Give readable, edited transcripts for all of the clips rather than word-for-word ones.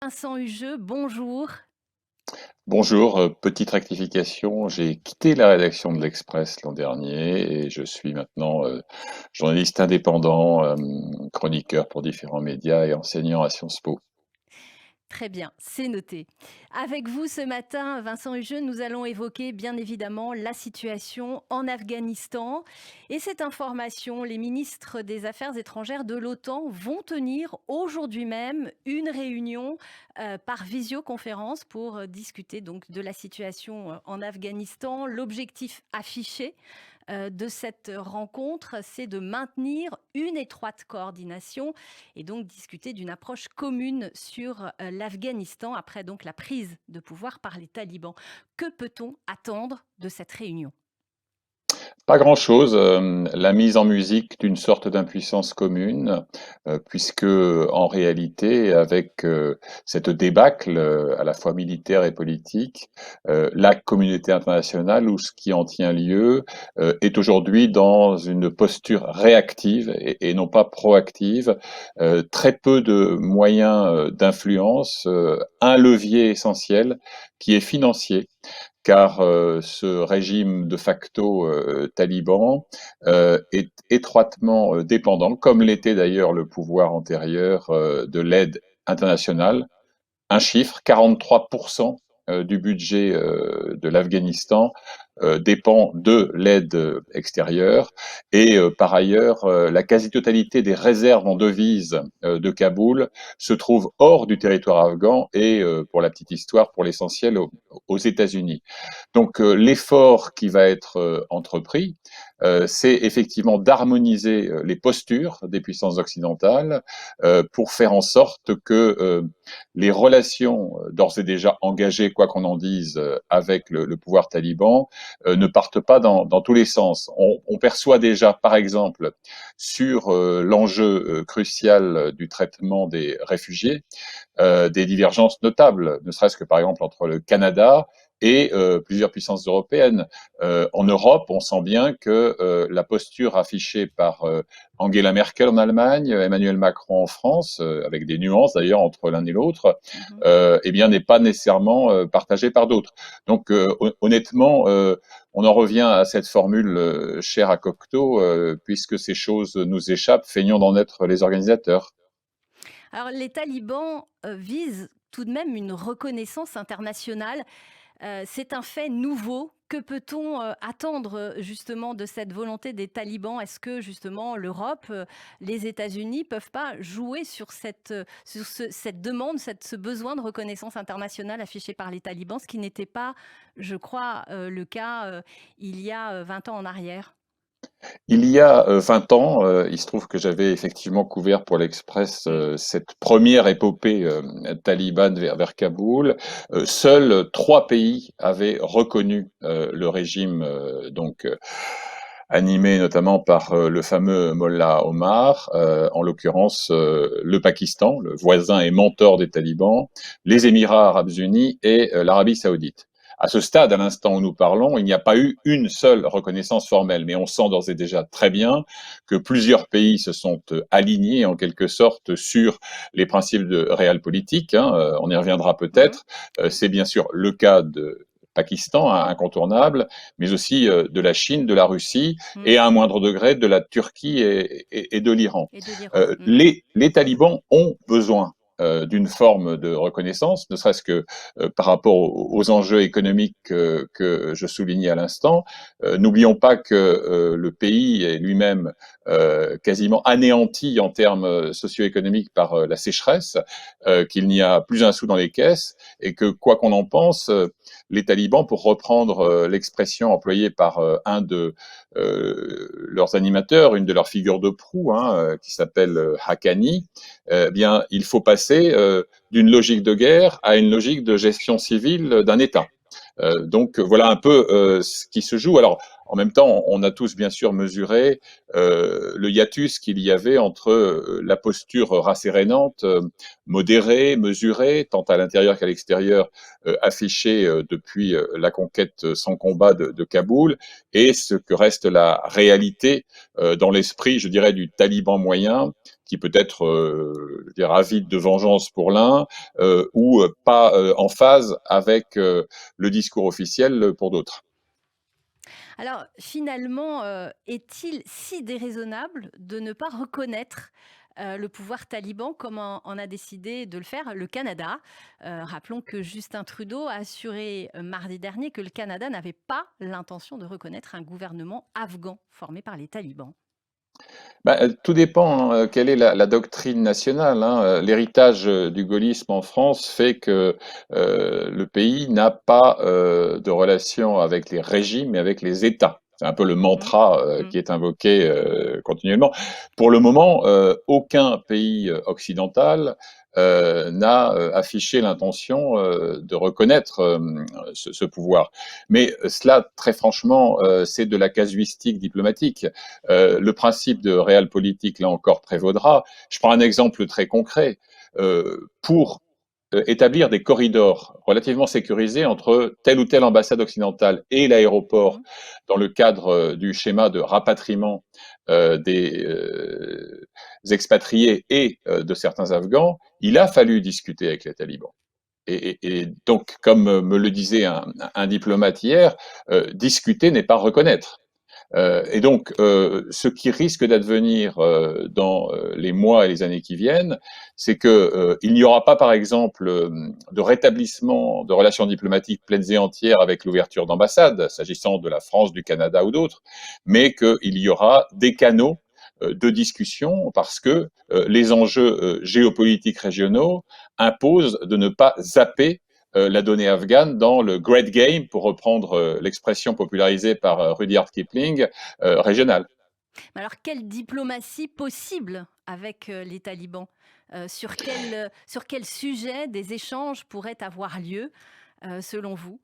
Vincent Hugeux, bonjour. Bonjour, petite rectification, j'ai quitté la rédaction de l'Express l'an dernier et je suis maintenant journaliste indépendant, chroniqueur pour différents médias et enseignant à Sciences Po. Très bien, c'est noté. Avec vous ce matin, Vincent Hugeux, nous allons évoquer bien évidemment la situation en Afghanistan. Et cette information, les ministres des Affaires étrangères de l'OTAN vont tenir aujourd'hui même une réunion par visioconférence pour discuter donc de la situation en Afghanistan. L'objectif affiché de cette rencontre, c'est de maintenir une étroite coordination et donc discuter d'une approche commune sur l'Afghanistan après donc la prise de pouvoir par les talibans. Que peut-on attendre de cette réunion? Pas grand-chose, la mise en musique d'une sorte d'impuissance commune, puisque en réalité, avec cette débâcle à la fois militaire et politique, la communauté internationale, ou ce qui en tient lieu, est aujourd'hui dans une posture réactive et non pas proactive. Très peu de moyens d'influence, un levier essentiel qui est financier car ce régime de facto taliban est étroitement dépendant, comme l'était d'ailleurs le pouvoir antérieur, de l'aide internationale. Un chiffre, 43% du budget de l'Afghanistan dépend de l'aide extérieure et par ailleurs, la quasi-totalité des réserves en devises de Kaboul se trouve hors du territoire afghan et, pour la petite histoire, pour l'essentiel aux États-Unis. Donc l'effort qui va être entrepris, c'est effectivement d'harmoniser les postures des puissances occidentales pour faire en sorte que les relations d'ores et déjà engagées, quoi qu'on en dise, avec le pouvoir taliban, ne partent pas dans tous les sens. On perçoit déjà, par exemple, sur l'enjeu crucial du traitement des réfugiés, des divergences notables, ne serait-ce que par exemple entre le Canada et plusieurs puissances européennes. En Europe, on sent bien que la posture affichée par Angela Merkel en Allemagne, Emmanuel Macron en France, avec des nuances d'ailleurs entre l'un et l'autre, Mhm. eh bien n'est pas nécessairement partagée par d'autres. Donc honnêtement, on en revient à cette formule chère à Cocteau, puisque ces choses nous échappent, feignons d'en être les organisateurs. Alors les talibans visent tout de même une reconnaissance internationale. C'est un fait nouveau. Que peut-on attendre justement de cette volonté des talibans? Est-ce que justement l'Europe, les États-Unis peuvent pas jouer sur cette demande, ce besoin de reconnaissance internationale affiché par les talibans, ce qui n'était pas, je crois, le cas il y a 20 ans en arrière? Il y a 20 ans, il se trouve que j'avais effectivement couvert pour l'Express Mm. cette première épopée talibane vers Kaboul. Seuls 3 pays avaient reconnu le régime, animé notamment par le fameux Mollah Omar, en l'occurrence le Pakistan, le voisin et mentor des talibans, les Émirats arabes unis et l'Arabie saoudite. À ce stade, à l'instant où nous parlons, il n'y a pas eu une seule reconnaissance formelle, mais on sent d'ores et déjà très bien que plusieurs pays se sont alignés en quelque sorte sur les principes de réel politique. Hein, on y reviendra Mhm. peut-être. C'est bien sûr le cas de Pakistan, hein, incontournable, mais aussi de la Chine, de la Russie Mm. et à un moindre degré de la Turquie et de l'Iran. Et de l'Iran. Mm. Les talibans ont besoin d'une forme de reconnaissance, ne serait-ce que par rapport aux enjeux économiques que je soulignais à l'instant. N'oublions pas que le pays est lui-même quasiment anéanti en termes socio-économiques par la sécheresse, qu'il n'y a plus un sou dans les caisses et que, quoi qu'on en pense, les talibans, pour reprendre l'expression employée par un de leurs animateurs, une de leurs figures de proue, hein, qui s'appelle Haqqani, bien, il faut passer d'une logique de guerre à une logique de gestion civile d'un État. Donc voilà un peu ce qui se joue. Alors en même temps, on a tous bien sûr mesuré le hiatus qu'il y avait entre la posture rassérénante, modérée, mesurée, tant à l'intérieur qu'à l'extérieur, affichée depuis la conquête sans combat de Kaboul, et ce que reste la réalité dans l'esprit, je dirais, du taliban moyen, qui peut être je dirais, avide de vengeance pour l'un ou pas en phase avec le discours officiel pour d'autres. Alors finalement, est-il si déraisonnable de ne pas reconnaître le pouvoir taliban comme en a décidé de le faire le Canada? Rappelons que Justin Trudeau a assuré mardi dernier que le Canada n'avait pas l'intention de reconnaître un gouvernement afghan formé par les talibans. Tout dépend quelle est la doctrine nationale, hein. L'héritage du gaullisme en France fait que le pays n'a pas de relation avec les régimes, mais avec les États. C'est un peu le Mhm, mantra mhm. qui est invoqué continuellement. Pour le moment, aucun pays occidental n'a affiché l'intention de reconnaître ce pouvoir. Mais cela, très franchement, c'est de la casuistique diplomatique. Le principe de realpolitik, là encore, prévaudra. Je prends un exemple très concret. Pour établir des corridors relativement sécurisés entre telle ou telle ambassade occidentale et l'aéroport Mhm. dans le cadre du schéma de rapatriement des expatriés et de certains Afghans, il a fallu discuter avec les talibans. Et donc, comme me le disait un diplomate hier, discuter n'est pas reconnaître. Et donc, ce qui risque d'advenir dans les mois et les années qui viennent, c'est que il n'y aura pas, par exemple, de rétablissement de relations diplomatiques pleines et entières avec l'ouverture d'ambassades, s'agissant de la France, du Canada ou d'autres, mais qu'il y aura des canaux de discussion parce que les enjeux géopolitiques régionaux imposent de ne pas zapper la donnée afghane dans le great game, pour reprendre l'expression popularisée par Rudyard Kipling, régional. Alors quelle diplomatie possible avec les talibans? Sur quel sujet des échanges pourraient avoir lieu selon vous?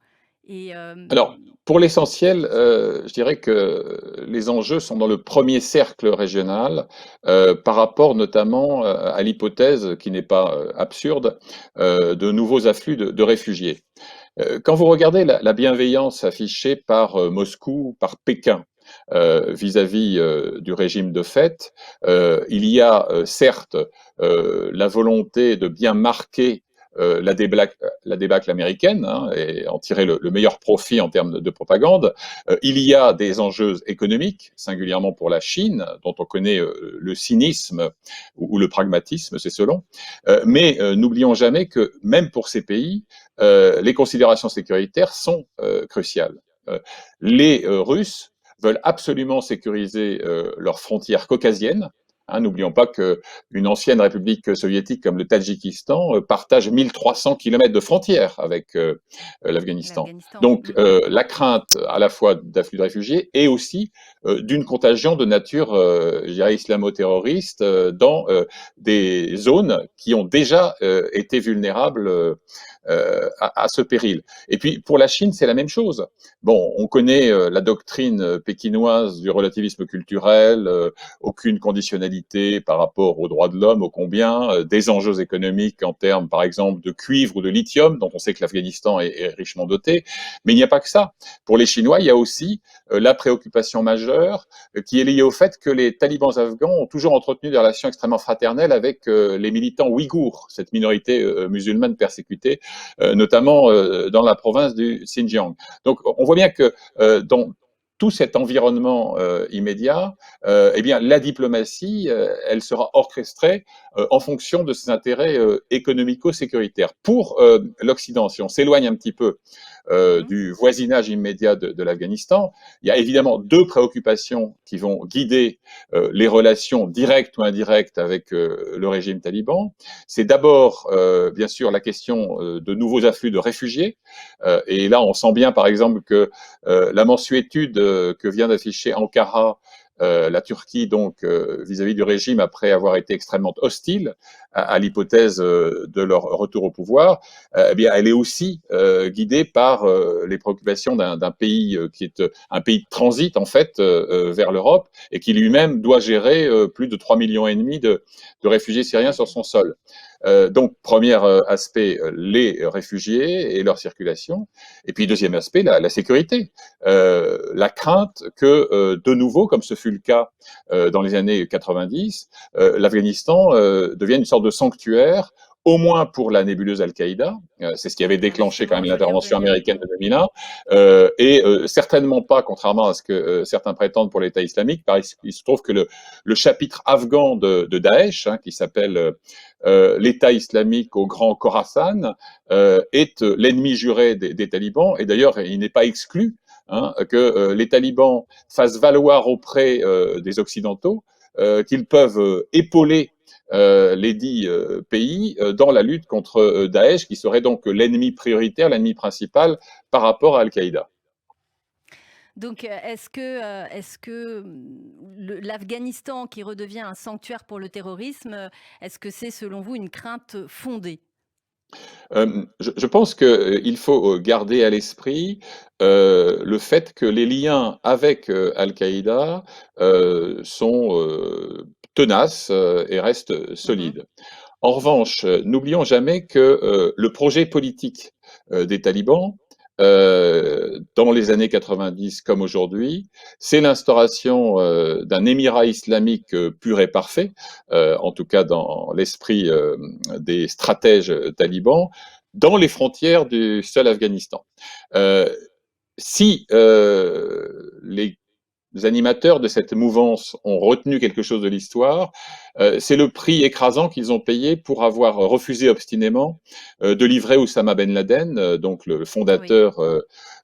Et Alors, pour l'essentiel, je dirais que les enjeux sont dans le premier cercle régional, par rapport notamment à l'hypothèse, qui n'est pas absurde, de nouveaux afflux de réfugiés. Quand vous regardez la bienveillance affichée par Moscou, par Pékin, vis-à-vis du régime de fait, il y a certes la volonté de bien marquer la débâcle américaine, hein, et en tirer le meilleur profit en termes de propagande. Il y a des enjeux économiques, singulièrement pour la Chine, dont on connaît le cynisme ou le pragmatisme, c'est selon. Mais n'oublions jamais que même pour ces pays, les considérations sécuritaires sont cruciales. Les Russes veulent absolument sécuriser leurs frontières caucasiennes. Hein, n'oublions pas qu'une ancienne république soviétique comme le Tadjikistan partage 1300 kilomètres de frontières avec l'Afghanistan. l'Afghanistan. Donc la crainte à la fois d'afflux de réfugiés et aussi d'une contagion de nature, je dirais, islamo-terroriste dans des zones qui ont déjà été vulnérables à ce péril. Et puis pour la Chine, c'est la même chose. Bon, on connaît la doctrine pékinoise du relativisme culturel, aucune conditionnalité par rapport aux droits de l'homme, ô combien, des enjeux économiques en termes, par exemple, de cuivre ou de lithium, dont on sait que l'Afghanistan est richement doté. Mais il n'y a pas que ça. Pour les Chinois, il y a aussi la préoccupation majeure qui est liée au fait que les talibans afghans ont toujours entretenu des relations extrêmement fraternelles avec les militants ouïghours, cette minorité musulmane persécutée, notamment dans la province du Xinjiang. Donc on voit bien que dans tout cet environnement immédiat, eh bien, la diplomatie, elle sera orchestrée en fonction de ses intérêts économico-sécuritaires. Pour l'Occident, si on s'éloigne un petit peu Mhm. du voisinage immédiat de l'Afghanistan, il y a évidemment deux préoccupations qui vont guider les relations directes ou indirectes avec le régime taliban. C'est d'abord, bien sûr, la question de nouveaux afflux de réfugiés. Et là, on sent bien, par exemple, que la mansuétude que vient d'afficher Ankara, la Turquie, donc, vis-à-vis du régime, après avoir été extrêmement hostile à l'hypothèse de leur retour au pouvoir, eh bien, elle est aussi guidée par les préoccupations d'un pays qui est un pays de transit, en fait, vers l'Europe, et qui lui-même doit gérer plus de 3,5 millions de réfugiés syriens sur son sol. Donc, premier aspect, les réfugiés et leur circulation. Et puis, deuxième aspect, la sécurité. La crainte que, de nouveau, comme ce fut le cas dans les années 90, l'Afghanistan devienne une sorte de sanctuaire, au moins pour la nébuleuse Al-Qaïda. C'est ce qui avait Alors déclenché quand justement, même j'allais l'intervention revenir. américaine de 2001, et certainement pas, contrairement à ce que certains prétendent pour l'État islamique. Il se trouve que le chapitre afghan de Daesh, qui s'appelle l'État islamique au Grand Khorasan, est l'ennemi juré des talibans. Et d'ailleurs, il n'est pas exclu que les talibans fassent valoir auprès des Occidentaux qu'ils peuvent épauler les dix pays dans la lutte contre Daesh, qui serait donc l'ennemi prioritaire, l'ennemi principal par rapport à Al-Qaïda. Donc, est-ce que l'Afghanistan qui redevient un sanctuaire pour le terrorisme, est-ce que c'est selon vous une crainte fondée? Je pense qu'il faut garder à l'esprit le fait que les liens avec Al-Qaïda sont tenaces et restent Mhm. solides. En revanche, n'oublions jamais que le projet politique des talibans, dans les années 90 comme aujourd'hui, c'est l'instauration d'un émirat islamique pur et parfait, en tout cas dans l'esprit des stratèges talibans, dans les frontières du seul Afghanistan. Euh, si les animateurs de cette mouvance ont retenu quelque chose de l'histoire, c'est le prix écrasant qu'ils ont payé pour avoir refusé obstinément de livrer Oussama Ben Laden, donc le Oui. fondateur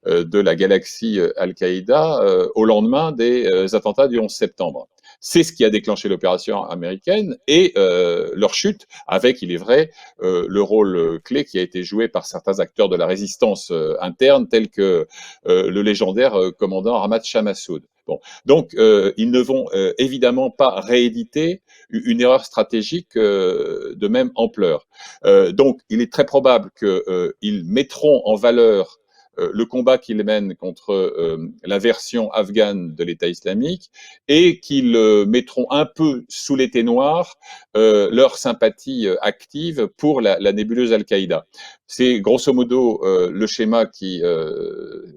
de la galaxie Al-Qaïda, au lendemain des attentats du 11 septembre. C'est ce qui a déclenché l'opération américaine et leur chute, avec, il est vrai, le rôle clé qui a été joué par certains acteurs de la résistance interne, tels que le légendaire commandant Ahmad Shah Massoud. Bon. Donc, ils ne vont évidemment pas rééditer une erreur stratégique de même ampleur. Donc, il est très probable qu'ils mettront en valeur le combat qu'ils mènent contre la version afghane de l'État islamique et qu'ils mettront un peu sous l'éteignoir leur sympathie active pour la nébuleuse Al-Qaïda. C'est grosso modo le schéma qui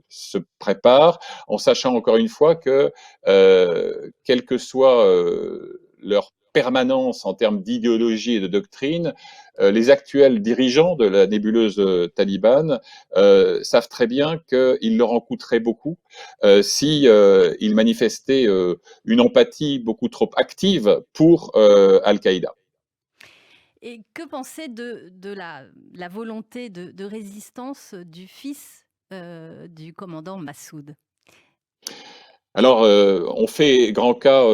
se prépare, en sachant encore une fois que, quelle que soit leur permanence en termes d'idéologie et de doctrine, les actuels dirigeants de la nébuleuse talibane savent très bien qu'il leur en coûterait beaucoup si ils manifestaient une empathie beaucoup trop active pour Al-Qaïda. Et que penser de la volonté de résistance du fils du commandant Massoud? Alors, on fait grand cas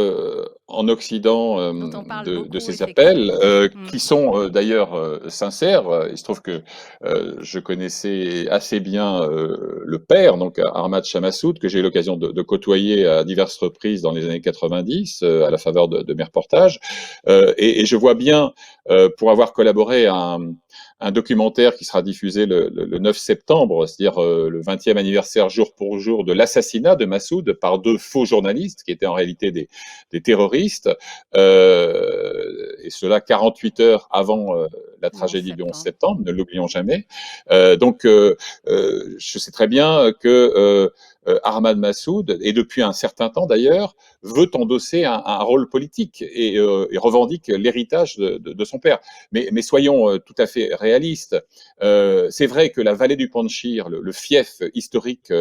en Occident Dont on parle de beaucoup, ces appels, effectivement. qui sont d'ailleurs sincères. Il se trouve que je connaissais assez bien le père, donc Ahmad Shah Massoud, que j'ai eu l'occasion de côtoyer à diverses reprises dans les années 90, à la faveur de mes reportages. Et je vois bien, pour avoir collaboré à un documentaire qui sera diffusé le 9 septembre, c'est-à-dire le 20e anniversaire jour pour jour de l'assassinat de Massoud par deux faux journalistes qui étaient en réalité des terroristes, et cela 48 heures avant la Le 11 tragédie du 11 septembre. septembre, ne l'oublions jamais. Donc, je sais très bien que Ahmad Massoud, et depuis un certain temps d'ailleurs, veut endosser un rôle politique et revendique l'héritage de son père. Mais soyons tout à fait réalistes. C'est vrai que la vallée du Panchir, le fief historique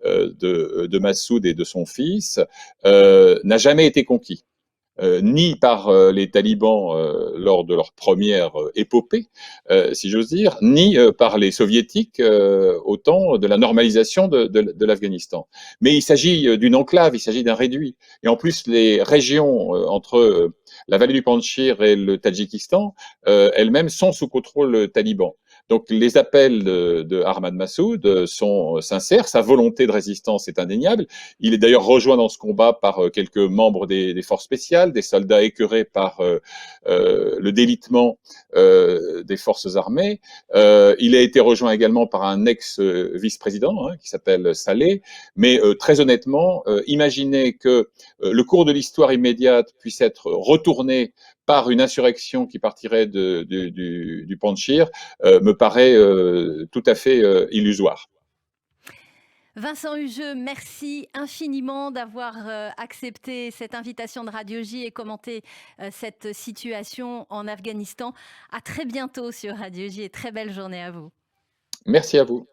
de Massoud et de son fils, n'a jamais été conquis. Ni par les talibans lors de leur première épopée, si j'ose dire, ni par les soviétiques au temps de la normalisation de l'Afghanistan. Mais il s'agit d'une enclave, il s'agit d'un réduit. Et en plus, les régions entre la vallée du Panchir et le Tadjikistan elles-mêmes sont sous contrôle taliban. Donc les appels de Ahmad Massoud sont sincères, sa volonté de résistance est indéniable. Il est d'ailleurs rejoint dans ce combat par quelques membres des forces spéciales, des soldats écœurés par le délitement des forces armées. Il a été rejoint également par un ex-vice-président qui s'appelle Saleh. Mais très honnêtement, imaginez que le cours de l'histoire immédiate puisse être retourné par une insurrection qui partirait du Panjshir me paraît tout à fait illusoire. Vincent Hugeux, merci infiniment d'avoir accepté cette invitation de Radio J et commenté cette situation en Afghanistan. À très bientôt sur Radio J et très belle journée à vous. Merci à vous.